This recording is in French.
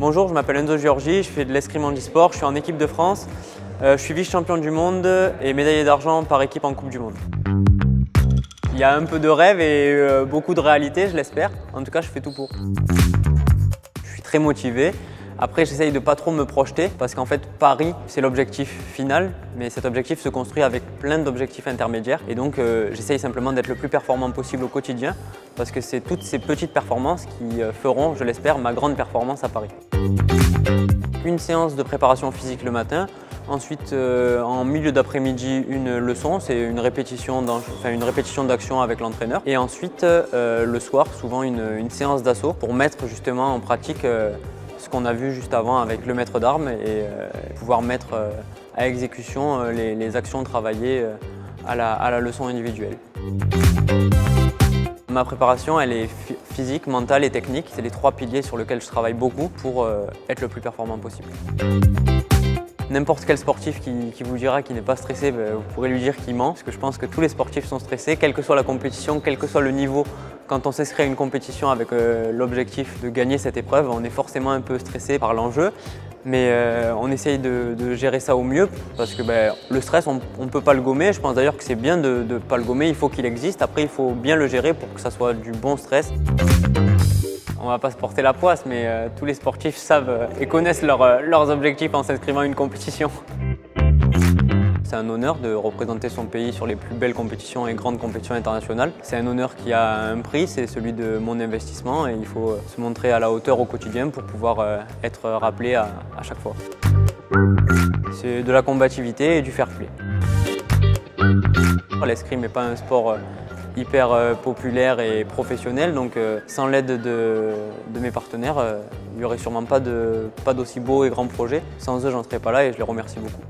Bonjour, je m'appelle Enzo Giorgi, je fais de l'escrime handisport, je suis en équipe de France. Je suis vice-champion du monde et médaillé d'argent par équipe en Coupe du Monde. Il y a un peu de rêve et beaucoup de réalité, je l'espère. En tout cas, je fais tout pour. Je suis très motivé. Après, j'essaye de ne pas trop me projeter parce qu'en fait, Paris, c'est l'objectif final, mais cet objectif se construit avec plein d'objectifs intermédiaires. Et donc, j'essaye simplement d'être le plus performant possible au quotidien parce que c'est toutes ces petites performances qui feront, je l'espère, ma grande performance à Paris. Une séance de préparation physique le matin. Ensuite, en milieu d'après-midi, une leçon, c'est une répétition d'action avec l'entraîneur. Et ensuite, le soir, souvent une séance d'assaut pour mettre justement en pratique ce qu'on a vu juste avant avec le maître d'armes et pouvoir mettre à exécution les actions travaillées à la leçon individuelle. Ma préparation, elle est physique, mentale et technique. C'est les trois piliers sur lesquels je travaille beaucoup pour être le plus performant possible. N'importe quel sportif qui vous dira qu'il n'est pas stressé, vous pourrez lui dire qu'il ment, parce que je pense que tous les sportifs sont stressés, quelle que soit la compétition, quel que soit le niveau. Quand on s'inscrit à une compétition avec l'objectif de gagner cette épreuve, on est forcément un peu stressé par l'enjeu, mais on essaye de gérer ça au mieux, parce que le stress, on ne peut pas le gommer. Je pense d'ailleurs que c'est bien de ne pas le gommer, il faut qu'il existe. Après, il faut bien le gérer pour que ça soit du bon stress. On ne va pas se porter la poisse, mais tous les sportifs savent et connaissent leurs objectifs en s'inscrivant à une compétition. C'est un honneur de représenter son pays sur les plus belles compétitions et grandes compétitions internationales. C'est un honneur qui a un prix, c'est celui de mon investissement et il faut se montrer à la hauteur au quotidien pour pouvoir être rappelé à chaque fois. C'est de la combativité et du fair play. L'escrime n'est pas un sport hyper populaire et professionnel, donc sans l'aide de mes partenaires, il n'y aurait sûrement pas d'aussi beaux et grands projets. Sans eux, j'en serais pas là et je les remercie beaucoup.